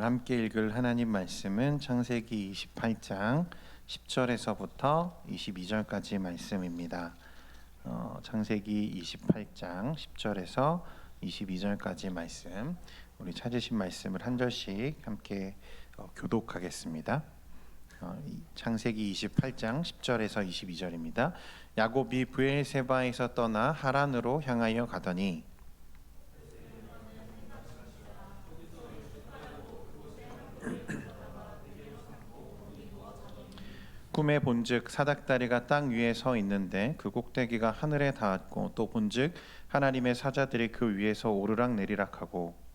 함께 읽을 하나님 말씀은 창세기 28장 10절에서부터 22절까지 말씀입니다. 창세기 28장 10절에서 22절까지 말씀, 우리 찾으신 말씀을 한 절씩 함께 교독하겠습니다. 창세기 28장 10절에서 22절입니다. 야곱이 브엘세바에서 떠나 하란으로 향하여 가더니 꿈에 본즉 사닥다리가 땅 위에 서 있는데 그 꼭대기가 하늘에 닿았고, 또 본즉 하나님의 사자들이 그 위에서 오르락 내리락하고,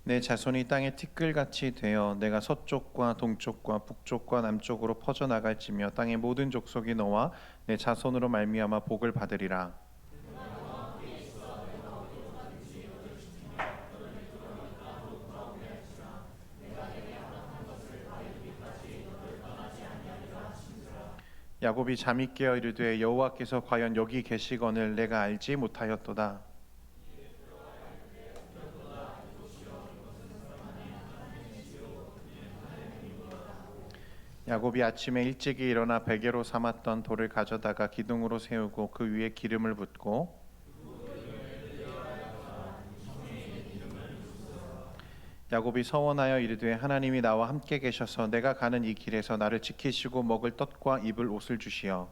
내 자손이 땅에 티끌같이 되어 내가 서쪽과 동쪽과 북쪽과 남쪽으로 퍼져나갈지며 땅의 모든 족속이 너와 내 자손으로 말미암아 복을 받으리라. 야곱이 잠이 깨어 이르되 여호와께서 과연 여기 계시거늘 내가 알지 못하였도다. 야곱이 아침에 일찍이 일어나 베개로 삼았던 돌을 가져다가 기둥으로 세우고 그 위에 기름을 붓고 야곱이 서원하여 이르되 하나님이 나와 함께 계셔서 내가 가는 이 길에서 나를 지키시고 먹을 떡과 입을 옷을 주시어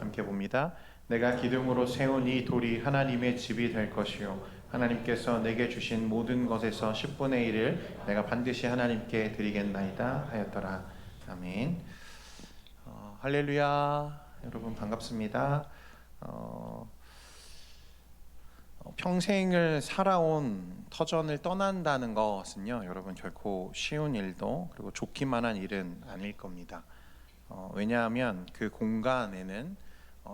함께 봅니다. 내가 기둥으로 세운 이 돌이 하나님의 집이 될 것이요 하나님께서 내게 주신 모든 것에서 10분의 1을 내가 반드시 하나님께 드리겠나이다 하였더라. 아멘. 할렐루야. 여러분 반갑습니다. 평생을 살아온 터전을 떠난다는 것은요, 여러분 결코 쉬운 일도 그리고 좋기만한 일은 아닐 겁니다. 왜냐하면 그 공간에는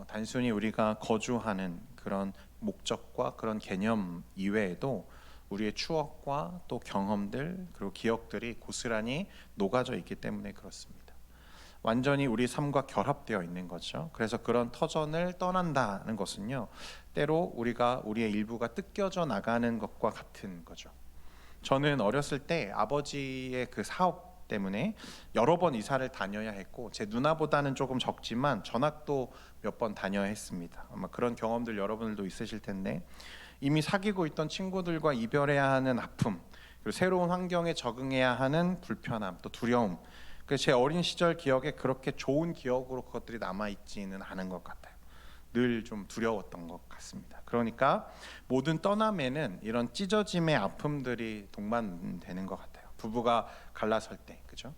단순히 우리가 거주하는 그런 목적과 그런 개념 이외에도 우리의 추억과 또 경험들 그리고 기억들이 고스란히 녹아져 있기 때문에 그렇습니다. 완전히 우리 삶과 결합되어 있는 거죠. 그래서 그런 터전을 떠난다는 것은요, 때로 우리의 일부가 뜯겨져 나가는 것과 같은 거죠. 저는 어렸을 때 아버지의 그 사업 때문에 여러 번 이사를 다녀야 했고, 제 누나보다는 조금 적지만 전학도 몇 번 다녀야 했습니다. 아마 그런 경험들 여러분들도 있으실 텐데, 이미 사귀고 있던 친구들과 이별해야 하는 아픔, 그리고 새로운 환경에 적응해야 하는 불편함, 또 두려움, 제 어린 시절 기억에 그렇게 좋은 기억으로 그것들이 남아있지는 않은 것 같아요. 늘 좀 두려웠던 것 같습니다. 그러니까 모든 떠남에는 이런 찢어짐의 아픔들이 동반되는 것 같아요. 부부가 갈라설 때, 그죠?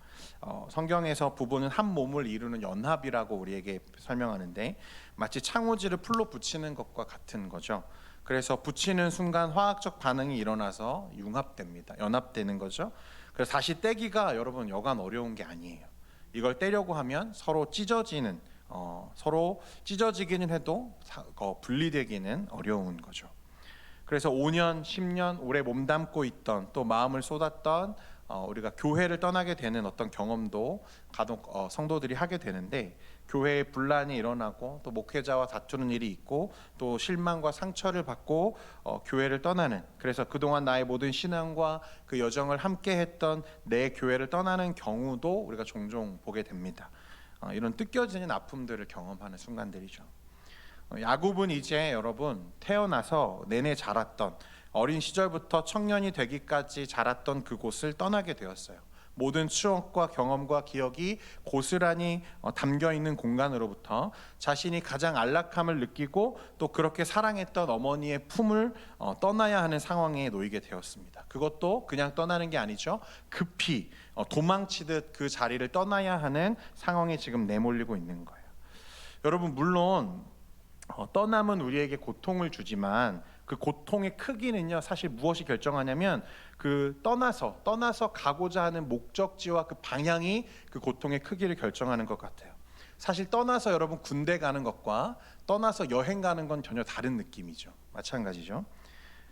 성경에서 부부는 한 몸을 이루는 연합이라고 우리에게 설명하는데, 마치 창호지를 풀로 붙이는 것과 같은 거죠. 그래서 붙이는 순간 화학적 반응이 일어나서 융합됩니다. 연합되는 거죠. 그래서 다시 떼기가 여러분 여간 어려운 게 아니에요. 이걸 떼려고 하면 서로 찢어지는, 서로 찢어지기는 해도 분리되기는 어려운 거죠. 그래서 5년, 10년 오래 몸담고 있던, 또 마음을 쏟았던 우리가 교회를 떠나게 되는 어떤 경험도 간혹 성도들이 하게 되는데, 교회에 분란이 일어나고 또 목회자와 다투는 일이 있고 또 실망과 상처를 받고 교회를 떠나는, 그래서 그동안 나의 모든 신앙과 그 여정을 함께 했던 내 교회를 떠나는 경우도 우리가 종종 보게 됩니다. 이런 뜯겨지는 아픔들을 경험하는 순간들이죠. 야곱은 이제 여러분 태어나서 내내 자랐던, 어린 시절부터 청년이 되기까지 자랐던 그곳을 떠나게 되었어요. 모든 추억과 경험과 기억이 고스란히 담겨있는 공간으로부터 자신이 가장 안락함을 느끼고 또 그렇게 사랑했던 어머니의 품을 떠나야 하는 상황에 놓이게 되었습니다. 그것도 그냥 떠나는 게 아니죠. 급히 도망치듯 그 자리를 떠나야 하는 상황에 지금 내몰리고 있는 거예요. 여러분, 물론 떠남은 우리에게 고통을 주지만 그 고통의 크기는요, 사실 무엇이 결정하냐면 그 떠나서 가고자 하는 목적지와 그 방향이 그 고통의 크기를 결정하는 것 같아요. 사실 떠나서 여러분 군대 가는 것과 떠나서 여행 가는 건 전혀 다른 느낌이죠. 마찬가지죠.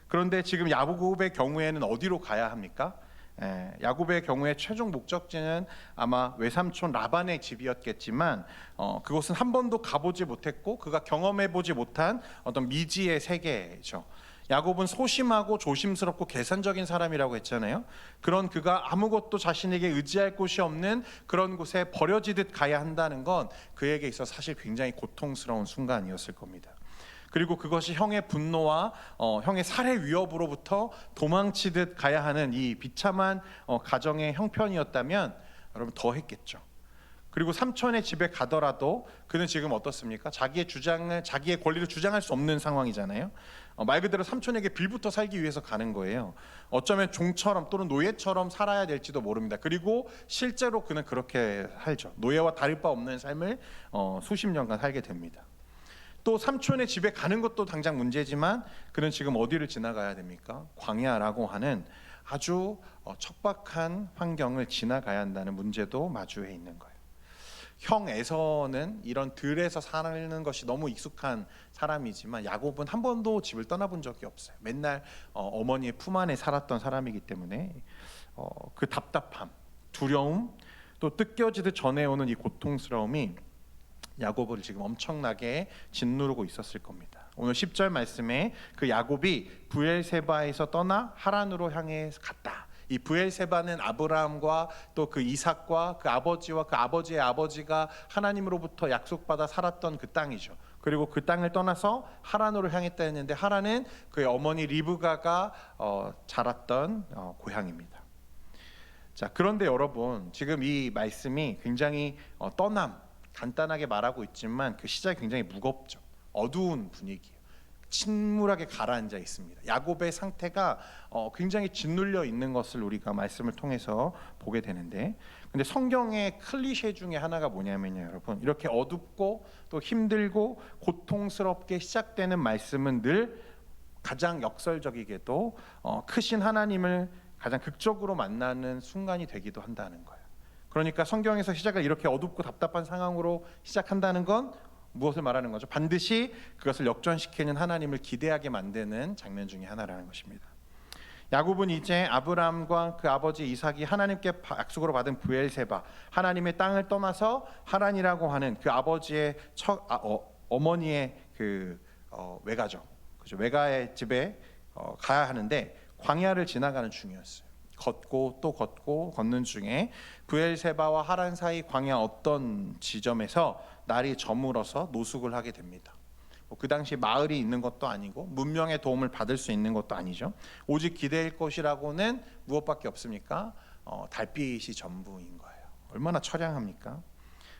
그런데 지금 야곱의 경우에는 어디로 가야 합니까? 야곱의 경우에 최종 목적지는 아마 외삼촌 라반의 집이었겠지만 그곳은 한 번도 가보지 못했고 그가 경험해보지 못한 어떤 미지의 세계죠. 야곱은 소심하고 조심스럽고 계산적인 사람이라고 했잖아요. 그런 그가 아무것도 자신에게 의지할 곳이 없는 그런 곳에 버려지듯 가야 한다는 건 그에게 있어 사실 굉장히 고통스러운 순간이었을 겁니다. 그리고 그것이 형의 분노와 형의 살해 위협으로부터 도망치듯 가야 하는 이 비참한 가정의 형편이었다면 여러분 더 했겠죠. 그리고 삼촌의 집에 가더라도 그는 지금 어떻습니까? 자기의 권리를 주장할 수 없는 상황이잖아요. 말 그대로 삼촌에게 빌부터 살기 위해서 가는 거예요. 어쩌면 종처럼 또는 노예처럼 살아야 될지도 모릅니다. 그리고 실제로 그는 그렇게 살죠. 노예와 다를 바 없는 삶을 수십 년간 살게 됩니다. 또 삼촌의 집에 가는 것도 당장 문제지만 그는 지금 어디를 지나가야 됩니까? 광야라고 하는 아주 척박한 환경을 지나가야 한다는 문제도 마주해 있는 거예요. 형 에서는 이런 들에서 사는 것이 너무 익숙한 사람이지만 야곱은 한 번도 집을 떠나본 적이 없어요. 맨날 어머니의 품 안에 살았던 사람이기 때문에 그 답답함, 두려움, 또 뜯겨지듯 전해오는 이 고통스러움이 야곱을 지금 엄청나게 짓누르고 있었을 겁니다. 오늘 10절 말씀에 그 야곱이 브엘세바에서 떠나 하란으로 향해 갔다. 이 브엘세바는 아브라함과 또 그 이삭과 그 아버지와 그 아버지의 아버지가 하나님으로부터 약속받아 살았던 그 땅이죠. 그리고 그 땅을 떠나서 하란으로 향했다 했는데 하란은 그의 어머니 리브가가 자랐던 고향입니다. 자, 그런데 여러분 지금 이 말씀이 굉장히 떠남 간단하게 말하고 있지만 그 시작이 굉장히 무겁죠. 어두운 분위기예요. 침울하게 가라앉아 있습니다. 야곱의 상태가 굉장히 짓눌려 있는 것을 우리가 말씀을 통해서 보게 되는데, 근데 성경의 클리셰 중에 하나가 뭐냐면요, 여러분, 이렇게 어둡고 또 힘들고 고통스럽게 시작되는 말씀은 늘 가장 역설적이게도 크신 하나님을 가장 극적으로 만나는 순간이 되기도 한다는 거예요. 그러니까 성경에서 시작을 이렇게 어둡고 답답한 상황으로 시작한다는 건 무엇을 말하는 거죠? 반드시 그것을 역전시키는 하나님을 기대하게 만드는 장면 중에 하나라는 것입니다. 야곱은 이제 아브라함과 그 아버지 이삭이 하나님께 약속으로 받은 브엘세바, 하나님의 땅을 떠나서 하란이라고 하는 그 아버지의 어머니의 그 외가죠. 그죠? 외가의 집에 가야 하는데 광야를 지나가는 중이었어요. 걷고 또 걷고 걷는 중에 브엘세바와 하란 사이 광야 어떤 지점에서 날이 저물어서 노숙을 하게 됩니다. 그 당시 마을이 있는 것도 아니고 문명의 도움을 받을 수 있는 것도 아니죠. 오직 기대할 것이라고는 무엇밖에 없습니까? 달빛이 전부인 거예요. 얼마나 처량합니까?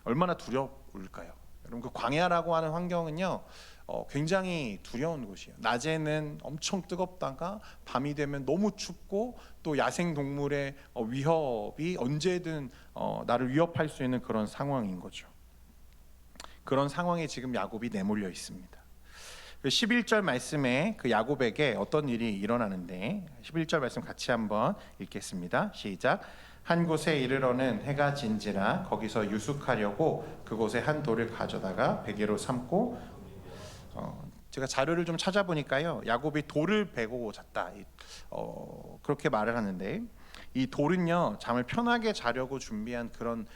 얼마나 두려울까요? 여러분, 그 광야라고 하는 환경은요 굉장히 두려운 곳이에요. 낮에는 엄청 뜨겁다가 밤이 되면 너무 춥고 또 야생 동물의 위협이 언제든 나를 위협할 수 있는 그런 상황인 거죠. 그런 상황에 지금 야곱이 내몰려 있습니다. 11절 말씀에 그 야곱에게 어떤 일이 일어나는데 11절 말씀 같이 한번 읽겠습니다. 시작. 한 곳에 이르러는 해가 진지라 거기서 유숙하려고 그곳에 한 돌을 가져다가 베개로 삼고 제가 자료를 좀 찾아보니까요 야곱이 돌을 베고 잤다 그렇게 말을 하는데 이 돌은요 잠을 편하게 자려고 준비한 그런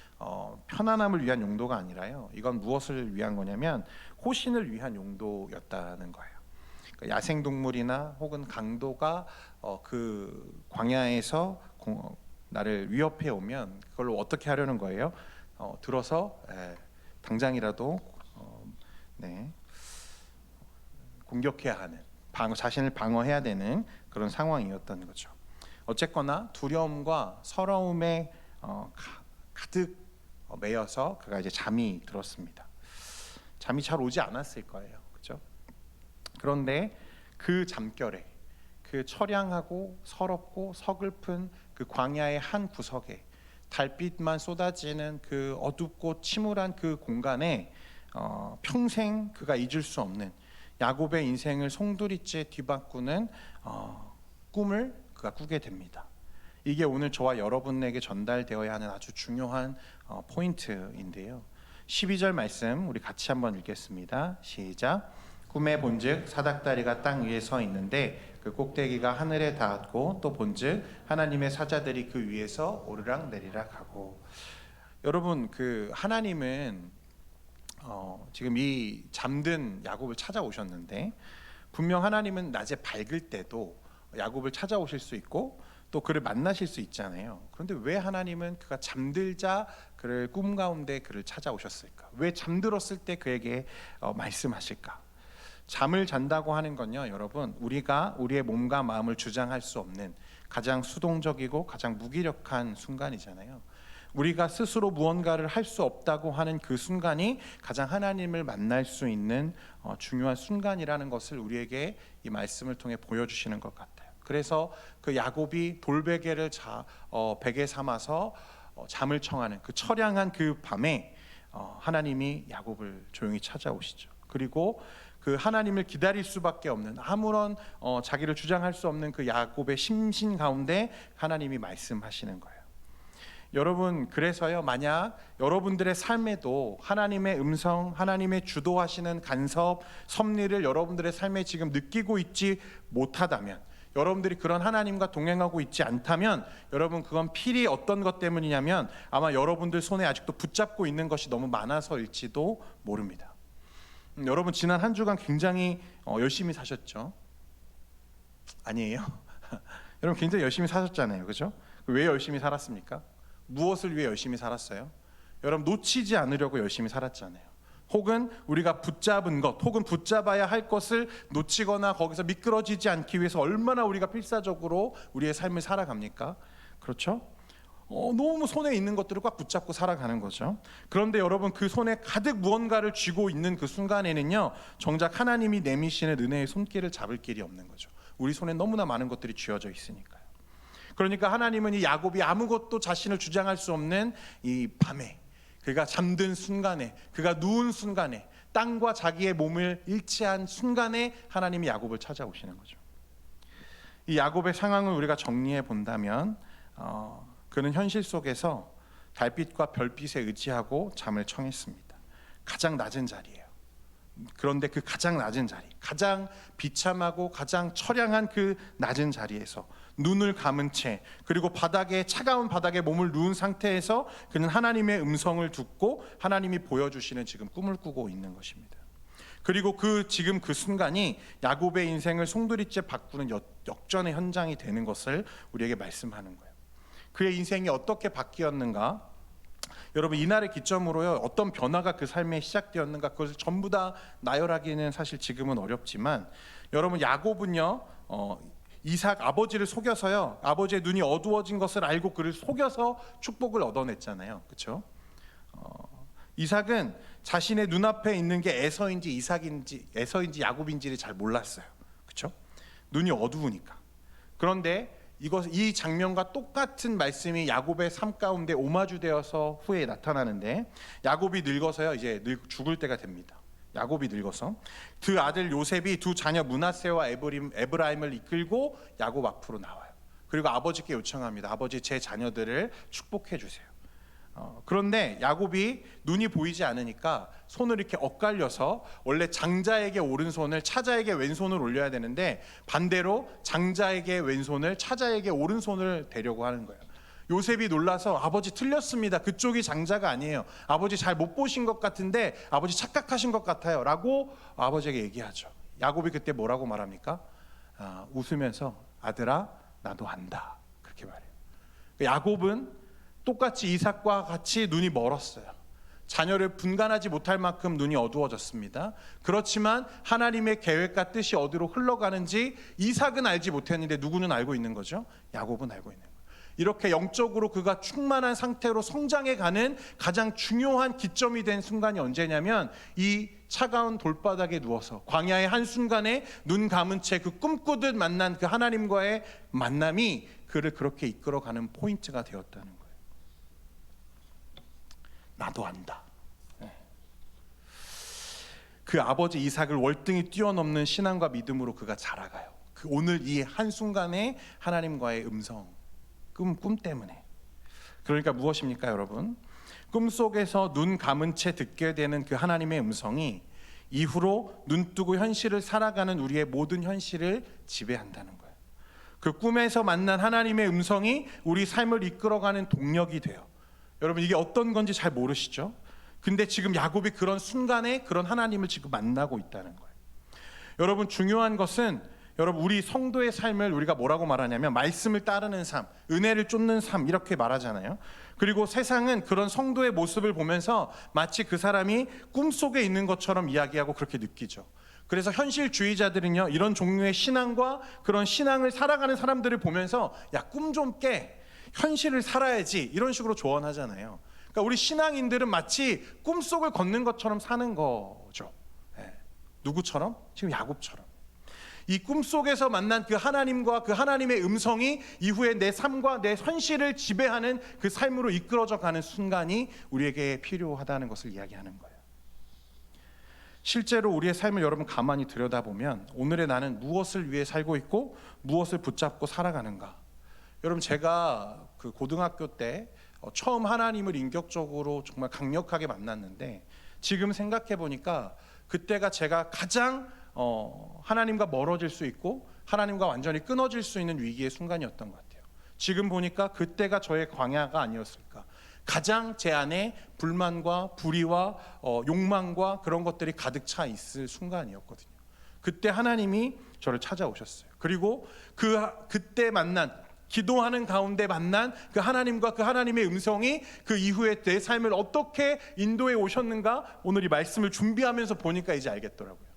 편안함을 위한 용도가 아니라요 이건 무엇을 위한 거냐면 호신을 위한 용도였다는 거예요. 그러니까 야생동물이나 혹은 강도가 그 광야에서 나를 위협해 오면 그걸로 어떻게 하려는 거예요? 들어서 당장이라도 공격해야 하는 자신을 방어해야 되는 그런 상황이었던 거죠. 어쨌거나 두려움과 서러움에 가득 매여서 그가 이제 잠이 들었습니다. 잠이 잘 오지 않았을 거예요, 그렇죠? 그런데 그 잠결에 그 처량하고 서럽고 서글픈 그 광야의 한 구석에 달빛만 쏟아지는 그 어둡고 침울한 그 공간에 평생 그가 잊을 수 없는 야곱의 인생을 송두리째 뒤바꾸는 꿈을 그가 꾸게 됩니다. 이게 오늘 저와 여러분에게 전달되어야 하는 아주 중요한 포인트인데요. 12절 말씀 우리 같이 한번 읽겠습니다. 시작. 꿈에 본즉 사닥다리가 땅 위에 서 있는데 그 꼭대기가 하늘에 닿았고 또 본즉 하나님의 사자들이 그 위에서 오르락 내리락 하고. 여러분, 그 하나님은 지금 이 잠든 야곱을 찾아오셨는데, 분명 하나님은 낮에 밝을 때도 야곱을 찾아오실 수 있고 또 그를 만나실 수 있잖아요. 그런데 왜 하나님은 그가 잠들자 그를 꿈 가운데 그를 찾아오셨을까? 왜 잠들었을 때 그에게 말씀하실까? 잠을 잔다고 하는 건요, 여러분, 우리가 우리의 몸과 마음을 주장할 수 없는 가장 수동적이고 가장 무기력한 순간이잖아요. 우리가 스스로 무언가를 할 수 없다고 하는 그 순간이 가장 하나님을 만날 수 있는 중요한 순간이라는 것을 우리에게 이 말씀을 통해 보여주시는 것 같아요. 그래서 그 야곱이 돌베개를 베개 삼아서 잠을 청하는 그 처량한 그 밤에 하나님이 야곱을 조용히 찾아오시죠. 그리고 그 하나님을 기다릴 수밖에 없는, 아무런 자기를 주장할 수 없는 그 야곱의 심신 가운데 하나님이 말씀하시는 거예요. 여러분, 그래서요, 만약 여러분들의 삶에도 하나님의 음성, 하나님의 주도하시는 간섭, 섭리를 여러분들의 삶에 지금 느끼고 있지 못하다면, 여러분들이 그런 하나님과 동행하고 있지 않다면, 여러분, 그건 필히 어떤 것 때문이냐면 아마 여러분들 손에 아직도 붙잡고 있는 것이 너무 많아서일지도 모릅니다. 여러분, 지난 한 주간 굉장히 열심히 사셨죠? 아니에요? 여러분, 굉장히 열심히 사셨잖아요, 그죠? 왜 열심히 살았습니까? 무엇을 위해 열심히 살았어요? 여러분, 놓치지 않으려고 열심히 살았잖아요. 혹은 우리가 붙잡은 것, 혹은 붙잡아야 할 것을 놓치거나 거기서 미끄러지지 않기 위해서 얼마나 우리가 필사적으로 우리의 삶을 살아갑니까? 그렇죠? 너무 손에 있는 것들을 꽉 붙잡고 살아가는 거죠. 그런데 여러분, 그 손에 가득 무언가를 쥐고 있는 그 순간에는요, 정작 하나님이 내미시는 은혜의 손길을 잡을 길이 없는 거죠. 우리 손에 너무나 많은 것들이 쥐어져 있으니까요. 그러니까 하나님은 이 야곱이 아무것도 자신을 주장할 수 없는 이 밤에, 그가 잠든 순간에, 그가 누운 순간에, 땅과 자기의 몸을 일치한 순간에 하나님이 야곱을 찾아오시는 거죠. 이 야곱의 상황을 우리가 정리해 본다면 그는 현실 속에서 달빛과 별빛에 의지하고 잠을 청했습니다. 가장 낮은 자리예요. 그런데 그 가장 낮은 자리, 가장 비참하고 가장 처량한 그 낮은 자리에서 눈을 감은 채, 그리고 차가운 바닥에 몸을 누운 상태에서 그는 하나님의 음성을 듣고 하나님이 보여주시는 지금 꿈을 꾸고 있는 것입니다. 그리고 지금 그 순간이 야곱의 인생을 송두리째 바꾸는 역전의 현장이 되는 것을 우리에게 말씀하는 거예요. 그의 인생이 어떻게 바뀌었는가? 여러분, 이날을 기점으로요, 어떤 변화가 그 삶에 시작되었는가, 그것을 전부 다 나열하기는 사실 지금은 어렵지만, 여러분, 야곱은요, 이삭 아버지를 속여서요, 아버지의 눈이 어두워진 것을 알고 그를 속여서 축복을 얻어냈잖아요, 그렇죠? 이삭은 자신의 눈앞에 있는 게 에서인지 야곱인지를 잘 몰랐어요, 그렇죠? 눈이 어두우니까. 그런데 이 장면과 똑같은 말씀이 야곱의 삶 가운데 오마주되어서 후에 나타나는데, 야곱이 늙어서요, 이제 죽을 때가 됩니다. 야곱이 늙어서 그 아들 요셉이 두 자녀 므낫세와 에브라임을 이끌고 야곱 앞으로 나와요. 그리고 아버지께 요청합니다. 아버지, 제 자녀들을 축복해 주세요. 그런데 야곱이 눈이 보이지 않으니까 손을 이렇게 엇갈려서, 원래 장자에게 오른손을 차자에게 왼손을 올려야 되는데 반대로 장자에게 왼손을 차자에게 오른손을 대려고 하는 거예요. 요셉이 놀라서, 아버지 틀렸습니다, 그쪽이 장자가 아니에요, 아버지 잘 못 보신 것 같은데 아버지 착각하신 것 같아요 라고 아버지에게 얘기하죠. 야곱이 그때 뭐라고 말합니까? 웃으면서, 아들아, 나도 안다, 그렇게 말해요. 야곱은 똑같이 이삭과 같이 눈이 멀었어요. 자녀를 분간하지 못할 만큼 눈이 어두워졌습니다. 그렇지만 하나님의 계획과 뜻이 어디로 흘러가는지 이삭은 알지 못했는데 누구는 알고 있는 거죠? 야곱은 알고 있는 거예요. 이렇게 영적으로 그가 충만한 상태로 성장해가는 가장 중요한 기점이 된 순간이 언제냐면, 이 차가운 돌바닥에 누워서 광야의 한순간에 눈 감은 채 그 꿈꾸듯 만난 그 하나님과의 만남이 그를 그렇게 이끌어가는 포인트가 되었다는 거예요. 나도 안다. 그 아버지 이삭을 월등히 뛰어넘는 신앙과 믿음으로 그가 자라가요. 오늘 이 한순간에 하나님과의 음성, 꿈 때문에. 그러니까 무엇입니까, 여러분? 꿈속에서 눈 감은 채 듣게 되는 그 하나님의 음성이 이후로 눈뜨고 현실을 살아가는 우리의 모든 현실을 지배한다는 거예요. 그 꿈에서 만난 하나님의 음성이 우리 삶을 이끌어가는 동력이 돼요. 여러분, 이게 어떤 건지 잘 모르시죠? 근데 지금 야곱이 그런 순간에 그런 하나님을 지금 만나고 있다는 거예요. 여러분, 중요한 것은 여러분, 우리 성도의 삶을 우리가 뭐라고 말하냐면 말씀을 따르는 삶, 은혜를 쫓는 삶, 이렇게 말하잖아요. 그리고 세상은 그런 성도의 모습을 보면서 마치 그 사람이 꿈속에 있는 것처럼 이야기하고 그렇게 느끼죠. 그래서 현실주의자들은요, 이런 종류의 신앙과 그런 신앙을 살아가는 사람들을 보면서 야, 꿈 좀 깨, 현실을 살아야지, 이런 식으로 조언하잖아요. 그러니까 우리 신앙인들은 마치 꿈속을 걷는 것처럼 사는 거죠. 누구처럼? 지금 야곱처럼. 이 꿈속에서 만난 그 하나님과 그 하나님의 음성이 이후에 내 삶과 내 현실을 지배하는 그 삶으로 이끌어져 가는 순간이 우리에게 필요하다는 것을 이야기하는 거예요. 실제로 우리의 삶을 여러분 가만히 들여다보면 오늘의 나는 무엇을 위해 살고 있고 무엇을 붙잡고 살아가는가. 여러분, 제가 그 고등학교 때 처음 하나님을 인격적으로 정말 강력하게 만났는데 지금 생각해 보니까 그때가 제가 가장 하나님과 멀어질 수 있고 하나님과 완전히 끊어질 수 있는 위기의 순간이었던 것 같아요. 지금 보니까 그때가 저의 광야가 아니었을까. 가장 제 안에 불만과 불의와 욕망과 그런 것들이 가득 차 있을 순간이었거든요. 그때 하나님이 저를 찾아오셨어요. 그리고 그때 만난, 기도하는 가운데 만난 그 하나님과 그 하나님의 음성이 그 이후에 내 삶을 어떻게 인도해 오셨는가, 오늘 이 말씀을 준비하면서 보니까 이제 알겠더라고요.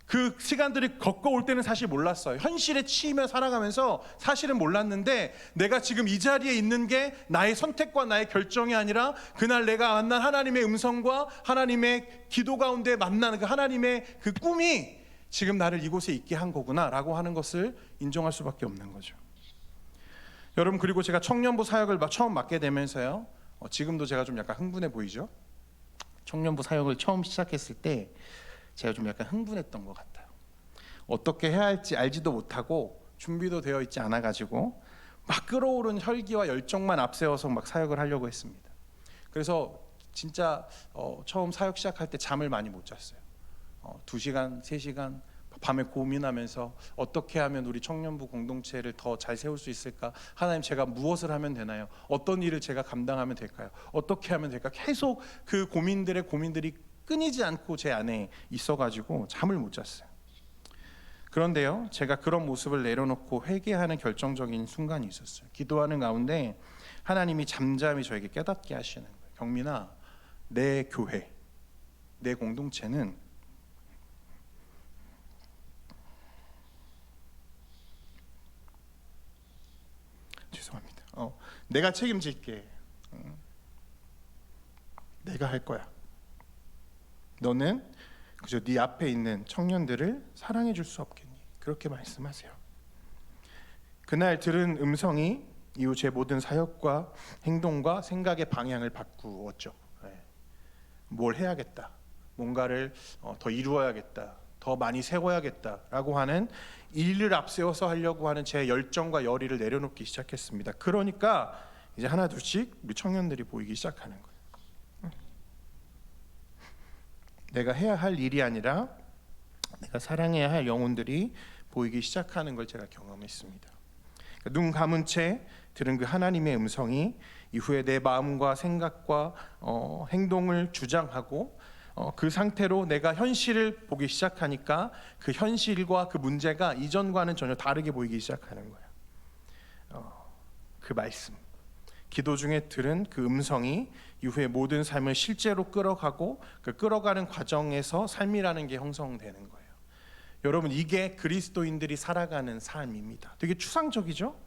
그 시간들이 겪어올 때는 사실 몰랐어요. 현실에 치이며 살아가면서 사실은 몰랐는데 내가 지금 이 자리에 있는 게 나의 선택과 나의 결정이 아니라 그날 내가 만난 하나님의 음성과 하나님의 기도 가운데 만나는 그 하나님의 그 꿈이 지금 나를 이곳에 있게 한 거구나 라고 하는 것을 인정할 수밖에 없는 거죠. 여러분, 그리고 제가 청년부 사역을 처음 맡게 되면서요, 지금도 제가 좀 약간 흥분해 보이죠? 청년부 사역을 처음 시작했을 때 제가 좀 약간 흥분했던 것 같아요. 어떻게 해야 할지 알지도 못하고 준비도 되어 있지 않아가지고 막 끌어오른 혈기와 열정만 앞세워서 막 사역을 하려고 했습니다. 그래서 진짜 처음 사역 시작할 때 잠을 많이 못 잤어요. 2시간, 3시간 밤에 고민하면서 어떻게 하면 우리 청년부 공동체를 더 잘 세울 수 있을까? 하나님, 제가 무엇을 하면 되나요? 어떤 일을 제가 감당하면 될까요? 어떻게 하면 될까? 계속 그 고민들이 끊이지 않고 제 안에 있어가지고 잠을 못 잤어요. 그런데요, 제가 그런 모습을 내려놓고 회개하는 결정적인 순간이 있었어요. 기도하는 가운데 하나님이 잠잠히 저에게 깨닫게 하시는 거예요. 경민아, 내 교회, 내 공동체는 죄송합니다. 내가 책임질게. 내가 할 거야. 너는 그저 네 앞에 있는 청년들을 사랑해 줄 수 없겠니? 그렇게 말씀하세요. 그날 들은 음성이 이후 제 모든 사역과 행동과 생각의 방향을 바꾸었죠. 뭘 해야겠다, 뭔가를 더 이루어야겠다, 더 많이 세워야겠다라고 하는 일을 앞세워서 하려고 하는 제 열정과 열의를 내려놓기 시작했습니다. 그러니까 이제 하나 둘씩 우리 청년들이 보이기 시작하는 거예요. 내가 해야 할 일이 아니라 내가 사랑해야 할 영혼들이 보이기 시작하는 걸 제가 경험했습니다. 눈 감은 채 들은 그 하나님의 음성이 이후에 내 마음과 생각과 행동을 주장하고 그 상태로 내가 현실을 보기 시작하니까 그 현실과 그 문제가 이전과는 전혀 다르게 보이기 시작하는 거예요. 그 말씀, 기도 중에 들은 그 음성이 이후에 모든 삶을 실제로 끌어가고 그 끌어가는 과정에서 삶이라는 게 형성되는 거예요. 여러분, 이게 그리스도인들이 살아가는 삶입니다. 되게 추상적이죠?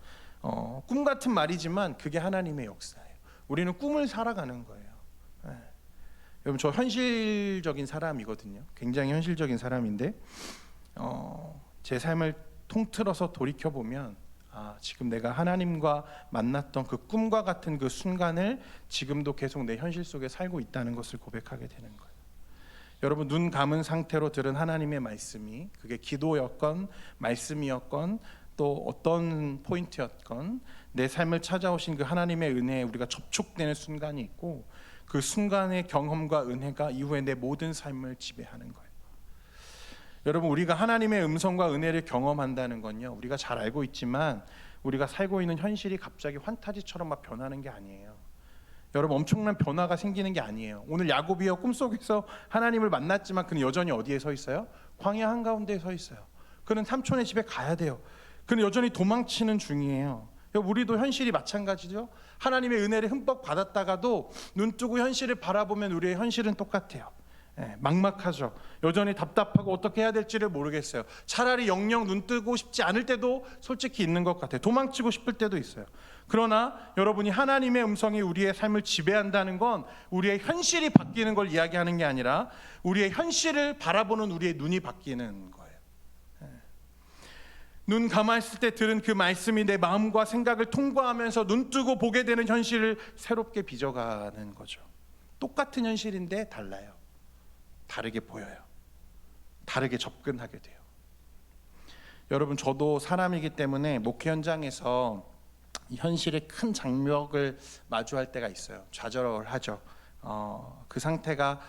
꿈 같은 말이지만 그게 하나님의 역사예요. 우리는 꿈을 살아가는 거예요. 여러분, 저 현실적인 사람이거든요. 굉장히 현실적인 사람인데 제 삶을 통틀어서 돌이켜보면 지금 내가 하나님과 만났던 그 꿈과 같은 그 순간을 지금도 계속 내 현실 속에 살고 있다는 것을 고백하게 되는 거예요. 여러분, 눈 감은 상태로 들은 하나님의 말씀이 그게 기도였건 말씀이었건 또 어떤 포인트였건 내 삶을 찾아오신 그 하나님의 은혜에 우리가 접촉되는 순간이 있고 그 순간의 경험과 은혜가 이후에 내 모든 삶을 지배하는 거예요. 여러분, 우리가 하나님의 음성과 은혜를 경험한다는 건요, 우리가 잘 알고 있지만 우리가 살고 있는 현실이 갑자기 환타지처럼 막 변하는 게 아니에요. 여러분, 엄청난 변화가 생기는 게 아니에요. 오늘 야곱이요, 꿈속에서 하나님을 만났지만 그는 여전히 어디에 서 있어요? 광야 한가운데에 서 있어요. 그는 삼촌의 집에 가야 돼요. 그는 여전히 도망치는 중이에요. 우리도 현실이 마찬가지죠. 하나님의 은혜를 흠뻑 받았다가도 눈 뜨고 현실을 바라보면 우리의 현실은 똑같아요. 막막하죠. 여전히 답답하고 어떻게 해야 될지를 모르겠어요. 차라리 영영 눈 뜨고 싶지 않을 때도 솔직히 있는 것 같아요. 도망치고 싶을 때도 있어요. 그러나 여러분이 하나님의 음성이 우리의 삶을 지배한다는 건 우리의 현실이 바뀌는 걸 이야기하는 게 아니라 우리의 현실을 바라보는 우리의 눈이 바뀌는 거예요. 눈 감아있을 때 들은 그 말씀이 내 마음과 생각을 통과하면서 눈 뜨고 보게 되는 현실을 새롭게 빚어가는 거죠. 똑같은 현실인데 달라요. 다르게 보여요. 다르게 접근하게 돼요. 여러분, 저도 사람이기 때문에 목회 현장에서 이 현실의 큰 장벽을 마주할 때가 있어요. 좌절하죠. 그 상태가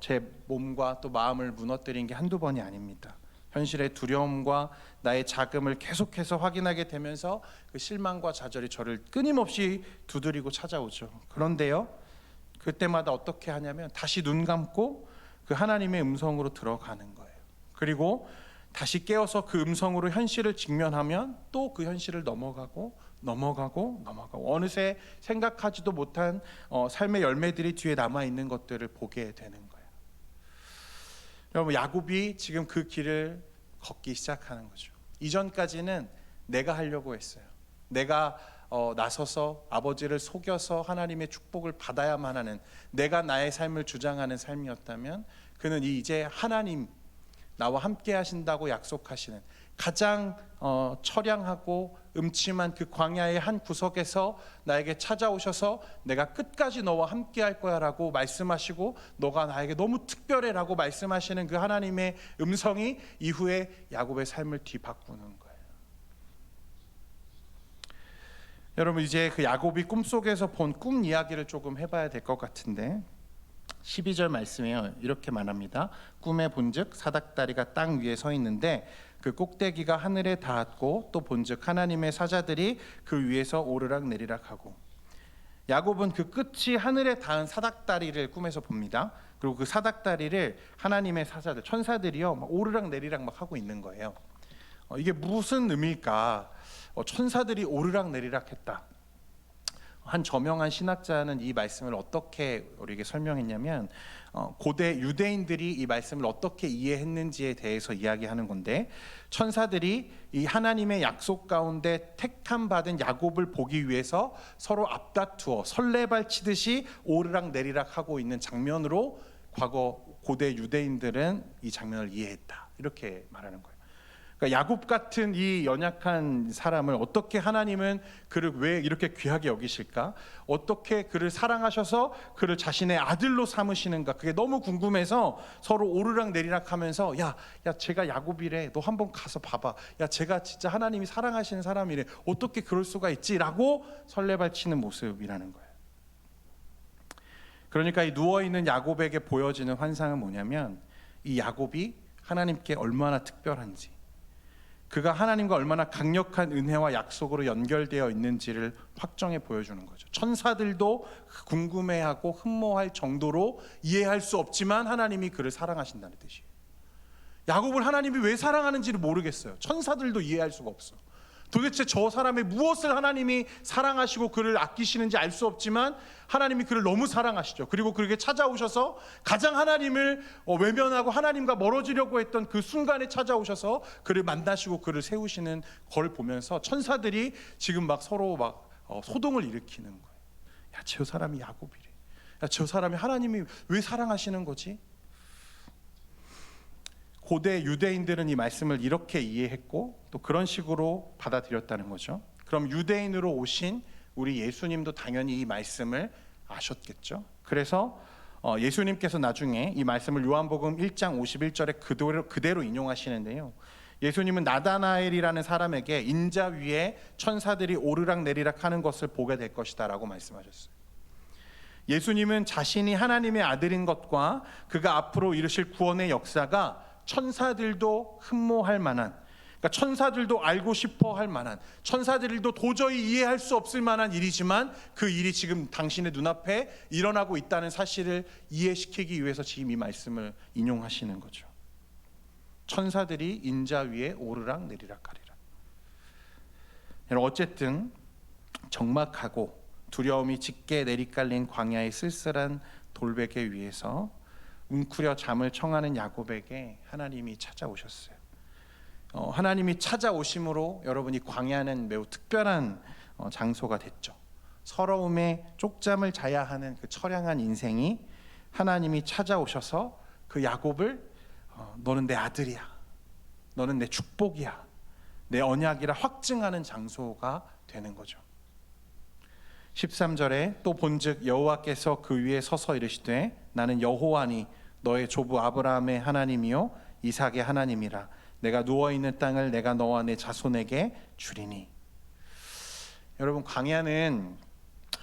제 몸과 또 마음을 무너뜨린 게 한두 번이 아닙니다. 현실의 두려움과 나의 자금을 계속해서 확인하게 되면서 그 실망과 좌절이 저를 끊임없이 두드리고 찾아오죠. 그런데요, 그때마다 어떻게 하냐면 다시 눈 감고 그 하나님의 음성으로 들어가는 거예요. 그리고 다시 깨어서 그 음성으로 현실을 직면하면 또 그 현실을 넘어가고 어느새 생각하지도 못한 삶의 열매들이 뒤에 남아있는 것들을 보게 되는 거예요. 여러분, 야곱이 지금 그 길을 걷기 시작하는 거죠. 이전까지는 내가 하려고 했어요. 내가 나서서 아버지를 속여서 하나님의 축복을 받아야만 하는, 내가 나의 삶을 주장하는 삶이었다면 그는 이제 하나님 나와 함께 하신다고 약속하시는 가장 처량하고 음침한 그 광야의 한 구석에서 나에게 찾아오셔서 내가 끝까지 너와 함께 할 거야 라고 말씀하시고 너가 나에게 너무 특별해 라고 말씀하시는 그 하나님의 음성이 이후에 야곱의 삶을 뒤바꾸는 거예요. 여러분, 이제 그 야곱이 꿈속에서 본 꿈 이야기를 조금 해봐야 될 것 같은데 12절 말씀에요, 이렇게 말합니다. 꿈에 본즉 사닥다리가 땅 위에 서 있는데 그 꼭대기가 하늘에 닿았고 또 본즉 하나님의 사자들이 그 위에서 오르락 내리락 하고. 야곱은 그 끝이 하늘에 닿은 사닥다리를 꿈에서 봅니다. 그리고 그 사닥다리를 하나님의 사자들, 천사들이요 막 오르락 내리락 막 하고 있는 거예요. 이게 무슨 의미일까? 천사들이 오르락 내리락 했다. 한 저명한 신학자는 이 말씀을 어떻게 우리에게 설명했냐면 고대 유대인들이 이 말씀을 어떻게 이해했는지에 대해서 이야기하는 건데, 천사들이 이 하나님의 약속 가운데 택함 받은 야곱을 보기 위해서 서로 앞다투어 설레발 치듯이 오르락 내리락 하고 있는 장면으로 과거 고대 유대인들은 이 장면을 이해했다, 이렇게 말하는 거예요. 그러니까 야곱 같은 이 연약한 사람을 어떻게 하나님은 그를 왜 이렇게 귀하게 여기실까? 어떻게 그를 사랑하셔서 그를 자신의 아들로 삼으시는가? 그게 너무 궁금해서 서로 오르락 내리락 하면서 야 제가 야곱이래, 너 한번 가서 봐봐. 야 제가 진짜 하나님이 사랑하시는 사람이래, 어떻게 그럴 수가 있지? 라고 설레발치는 모습이라는 거예요. 그러니까 이 누워있는 야곱에게 보여지는 환상은 뭐냐면 이 야곱이 하나님께 얼마나 특별한지, 그가 하나님과 얼마나 강력한 은혜와 약속으로 연결되어 있는지를 확정해 보여주는 거죠. 천사들도 궁금해하고 흠모할 정도로 이해할 수 없지만 하나님이 그를 사랑하신다는 뜻이에요. 야곱을 하나님이 왜 사랑하는지를 모르겠어요. 천사들도 이해할 수가 없어. 도대체 저 사람의 무엇을 하나님이 사랑하시고 그를 아끼시는지 알 수 없지만 하나님이 그를 너무 사랑하시죠. 그리고 그에게 찾아오셔서 가장 하나님을 외면하고 하나님과 멀어지려고 했던 그 순간에 찾아오셔서 그를 만나시고 그를 세우시는 걸 보면서 천사들이 지금 막 서로 막 소동을 일으키는 거예요. 야, 저 사람이 야곱이래. 야, 저 사람이 하나님이 왜 사랑하시는 거지? 고대 유대인들은 이 말씀을 이렇게 이해했고 또 그런 식으로 받아들였다는 거죠. 그럼 유대인으로 오신 우리 예수님도 당연히 이 말씀을 아셨겠죠. 그래서 예수님께서 나중에 이 말씀을 요한복음 1장 51절에 그대로 인용하시는데요. 예수님은 나다나엘이라는 사람에게 인자 위에 천사들이 오르락 내리락 하는 것을 보게 될 것이다 라고 말씀하셨어요. 예수님은 자신이 하나님의 아들인 것과 그가 앞으로 이루실 구원의 역사가 천사들도 흠모할 만한, 그러니까 천사들도 알고 싶어 할 만한, 천사들도 도저히 이해할 수 없을 만한 일이지만 그 일이 지금 당신의 눈앞에 일어나고 있다는 사실을 이해시키기 위해서 지금 이 말씀을 인용하시는 거죠. 천사들이 인자 위에 오르락 내리락 하리라. 어쨌든 적막하고 두려움이 짙게 내리깔린 광야의 쓸쓸한 돌베개 위에서 웅크려 잠을 청하는 야곱에게 하나님이 찾아오셨어요. 하나님이 찾아오심으로 여러분이 광야는 매우 특별한 장소가 됐죠. 서러움에 쪽잠을 자야 하는 그 처량한 인생이 하나님이 찾아오셔서 그 야곱을 너는 내 아들이야, 너는 내 축복이야, 내 언약이라 확증하는 장소가 되는 거죠. 13절에 또 본즉 여호와께서 그 위에 서서 이르시되 나는 여호와니 너의 조부 아브라함의 하나님이요 이삭의 하나님이라. 내가 누워있는 땅을 내가 너와 내 자손에게 주리니. 여러분, 광야는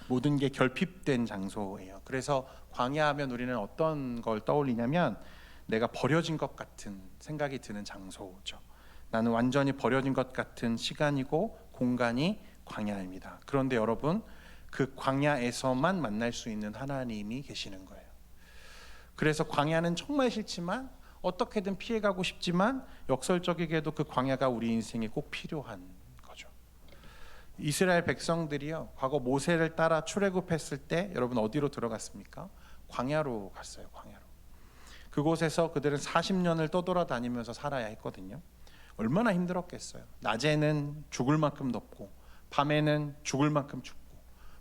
모든 게 결핍된 장소예요. 그래서 광야하면 우리는 어떤 걸 떠올리냐면 내가 버려진 것 같은 생각이 드는 장소죠. 나는 완전히 버려진 것 같은 시간이고 공간이 광야입니다. 그런데 여러분, 그 광야에서만 만날 수 있는 하나님이 계시는 거예요. 그래서 광야는 정말 싫지만 어떻게든 피해가고 싶지만 역설적이게도 그 광야가 우리 인생에 꼭 필요한 거죠. 이스라엘 백성들이요, 과거 모세를 따라 출애굽했을 때 여러분 어디로 들어갔습니까? 광야로 갔어요. 광야로. 그곳에서 그들은 40년을 떠돌아다니면서 살아야 했거든요. 얼마나 힘들었겠어요. 낮에는 죽을 만큼 덥고 밤에는 죽을 만큼 춥고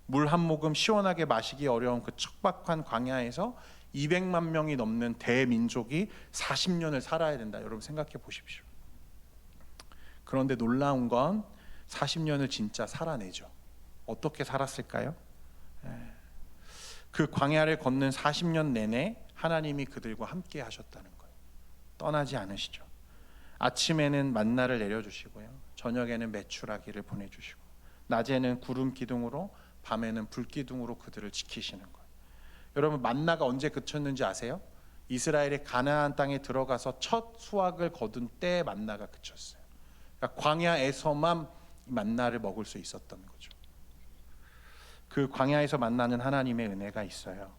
물 한 모금 시원하게 마시기 어려운 그 척박한 광야에서 200만 명이 넘는 대민족이 40년을 살아야 된다. 여러분 생각해 보십시오. 그런데 놀라운 건 40년을 진짜 살아내죠. 어떻게 살았을까요? 그 광야를 걷는 40년 내내 하나님이 그들과 함께 하셨다는 거예요. 떠나지 않으시죠. 아침에는 만나를 내려주시고요, 저녁에는 메추라기를 보내주시고 낮에는 구름 기둥으로 밤에는 불 기둥으로 그들을 지키시는 거예요. 여러분, 만나가 언제 그쳤는지 아세요? 이스라엘의 가나안 땅에 들어가서 첫 수확을 거둔 때 만나가 그쳤어요. 그러니까 광야에서만 만나를 먹을 수 있었던 거죠. 그 광야에서 만나는 하나님의 은혜가 있어요.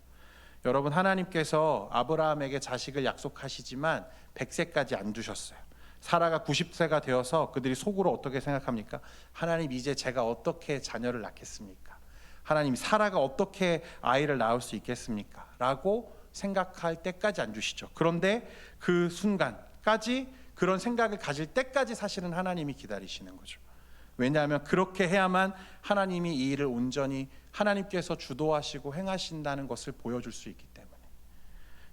여러분, 하나님께서 아브라함에게 자식을 약속하시지만 100세까지 안 두셨어요. 사라가 90세가 되어서 그들이 속으로 어떻게 생각합니까? 하나님, 이제 제가 어떻게 자녀를 낳겠습니까? 하나님, 사라가 어떻게 아이를 낳을 수 있겠습니까? 라고 생각할 때까지 안 주시죠. 그런데 그 순간까지, 그런 생각을 가질 때까지 사실은 하나님이 기다리시는 거죠. 왜냐하면 그렇게 해야만 하나님이 이 일을 온전히 하나님께서 주도하시고 행하신다는 것을 보여줄 수 있기 때문에.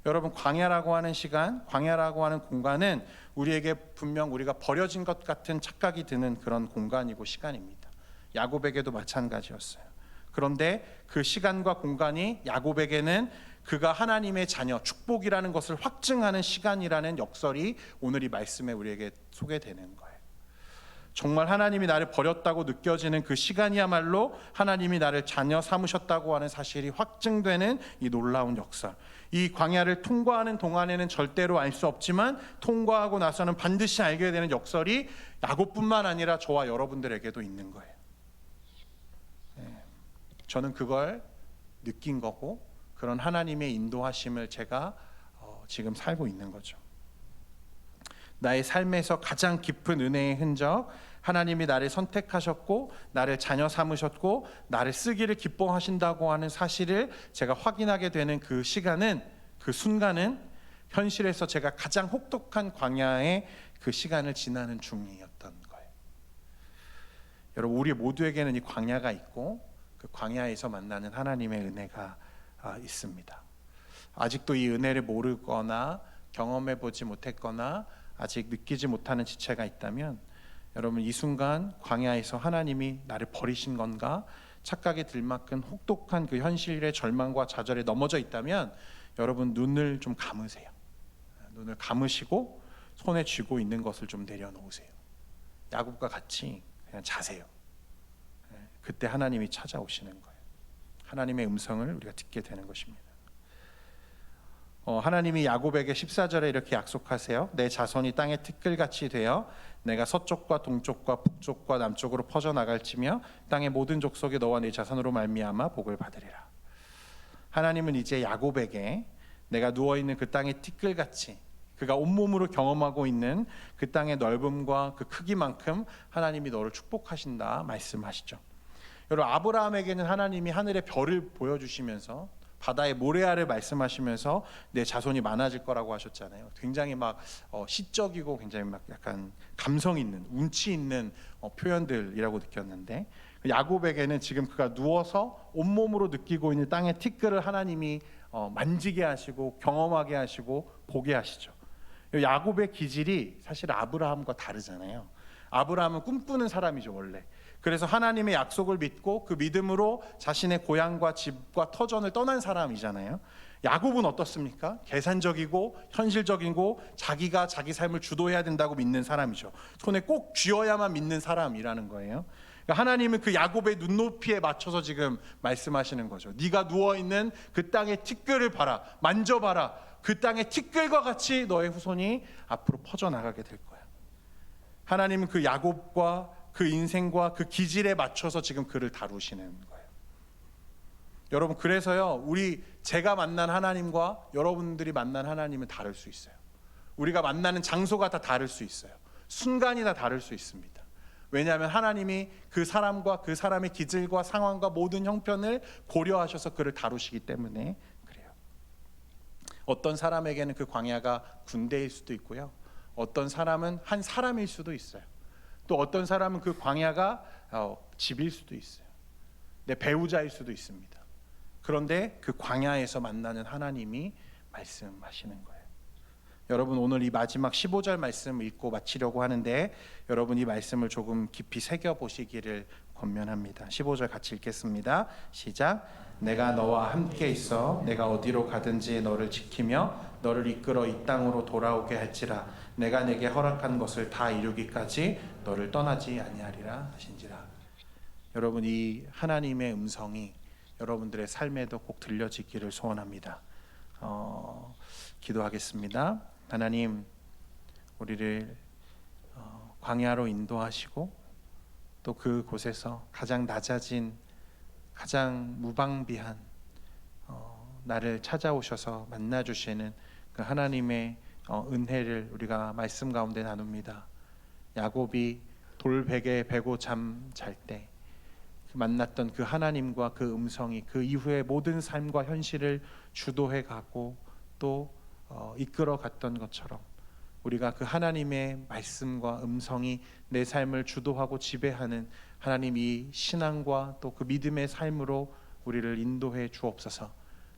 여러분, 광야라고 하는 시간, 광야라고 하는 공간은 우리에게 분명 우리가 버려진 것 같은 착각이 드는 그런 공간이고 시간입니다. 야곱에게도 마찬가지였어요. 그런데 그 시간과 공간이 야곱에게는 그가 하나님의 자녀, 축복이라는 것을 확증하는 시간이라는 역설이 오늘 이 말씀에 우리에게 소개되는 거예요. 정말 하나님이 나를 버렸다고 느껴지는 그 시간이야말로 하나님이 나를 자녀 삼으셨다고 하는 사실이 확증되는 이 놀라운 역설. 이 광야를 통과하는 동안에는 절대로 알 수 없지만 통과하고 나서는 반드시 알게 되는 역설이 야곱뿐만 아니라 저와 여러분들에게도 있는 거예요. 저는 그걸 느낀 거고, 그런 하나님의 인도하심을 제가 지금 살고 있는 거죠. 나의 삶에서 가장 깊은 은혜의 흔적, 하나님이 나를 선택하셨고 나를 자녀 삼으셨고 나를 쓰기를 기뻐하신다고 하는 사실을 제가 확인하게 되는 그 시간은, 그 순간은 현실에서 제가 가장 혹독한 광야의 그 시간을 지나는 중이었던 거예요. 여러분, 우리 모두에게는 이 광야가 있고 그 광야에서 만나는 하나님의 은혜가 있습니다. 아직도 이 은혜를 모르거나 경험해 보지 못했거나 아직 느끼지 못하는 지체가 있다면, 여러분, 이 순간 광야에서 하나님이 나를 버리신 건가 착각이 들 만큼 혹독한 그 현실의 절망과 좌절에 넘어져 있다면 여러분, 눈을 좀 감으세요. 눈을 감으시고 손에 쥐고 있는 것을 좀 내려놓으세요. 야곱과 같이 그냥 자세요. 그때 하나님이 찾아오시는 거예요. 하나님의 음성을 우리가 듣게 되는 것입니다. 하나님이 야곱에게 14절에 이렇게 약속하세요. 내 자손이 땅의 티끌같이 되어 내가 서쪽과 동쪽과 북쪽과 남쪽으로 퍼져나갈지며 땅의 모든 족속이 너와 네 자손으로 말미암아 복을 받으리라. 하나님은 이제 야곱에게 내가 누워있는 그 땅의 티끌같이 그가 온몸으로 경험하고 있는 그 땅의 넓음과 그 크기만큼 하나님이 너를 축복하신다 말씀하시죠. 여러분, 아브라함에게는 하나님이 하늘의 별을 보여주시면서 바다의 모래알을 말씀하시면서 내 자손이 많아질 거라고 하셨잖아요. 굉장히 막 시적이고 굉장히 막 약간 감성 있는 운치 있는 표현들이라고 느꼈는데, 야곱에게는 지금 그가 누워서 온몸으로 느끼고 있는 땅의 티끌을 하나님이 만지게 하시고 경험하게 하시고 보게 하시죠. 야곱의 기질이 사실 아브라함과 다르잖아요. 아브라함은 꿈꾸는 사람이죠, 원래. 그래서 하나님의 약속을 믿고 그 믿음으로 자신의 고향과 집과 터전을 떠난 사람이잖아요. 야곱은 어떻습니까? 계산적이고 현실적이고 자기가 자기 삶을 주도해야 된다고 믿는 사람이죠. 손에 꼭 쥐어야만 믿는 사람이라는 거예요. 그러니까 하나님은 그 야곱의 눈높이에 맞춰서 지금 말씀하시는 거죠. 네가 누워있는 그 땅의 티끌을 봐라, 만져봐라. 그 땅의 티끌과 같이 너의 후손이 앞으로 퍼져나가게 될 거야. 하나님은 그 야곱과 그 인생과 그 기질에 맞춰서 지금 그를 다루시는 거예요. 여러분, 그래서요, 제가 만난 하나님과 여러분들이 만난 하나님은 다를 수 있어요. 우리가 만나는 장소가 다 다를 수 있어요. 순간이 다 다를 수 있습니다. 왜냐하면 하나님이 그 사람과 그 사람의 기질과 상황과 모든 형편을 고려하셔서 그를 다루시기 때문에 그래요. 어떤 사람에게는 그 광야가 군대일 수도 있고요, 어떤 사람은 한 사람일 수도 있어요. 또 어떤 사람은 그 광야가 집일 수도 있어요. 내 배우자일 수도 있습니다. 그런데 그 광야에서 만나는 하나님이 말씀하시는 거예요. 여러분, 오늘 이 마지막 15절 말씀 읽고 마치려고 하는데, 여러분 이 말씀을 조금 깊이 새겨보시기를 권면합니다. 15절 같이 읽겠습니다. 시작. 내가 너와 함께 있어 내가 어디로 가든지 너를 지키며 너를 이끌어 이 땅으로 돌아오게 할지라. 내가 내게 허락한 것을 다 이루기까지 너를 떠나지 아니하리라 하신지라. 여러분, 이 하나님의 음성이 여러분들의 삶에도 꼭 들려지기를 소원합니다. 기도하겠습니다. 하나님, 우리를 광야로 인도하시고 또 그곳에서 가장 낮아진 가장 무방비한 나를 찾아오셔서 만나주시는 그 하나님의 은혜를 우리가 말씀 가운데 나눕니다. 야곱이 돌베개에 베고 잠 잘 때 만났던 그 하나님과 그 음성이 그 이후의 모든 삶과 현실을 주도해 가고 또 이끌어 갔던 것처럼, 우리가 그 하나님의 말씀과 음성이 내 삶을 주도하고 지배하는 하나님, 이 신앙과 또 그 믿음의 삶으로 우리를 인도해 주옵소서.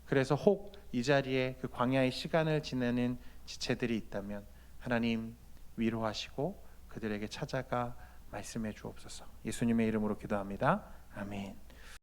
그래서 혹 이 자리에 그 광야의 시간을 지내는 지체들이 있다면 하나님 위로하시고 그들에게 찾아가 말씀해 주옵소서. 예수님의 이름으로 기도합니다. 아멘.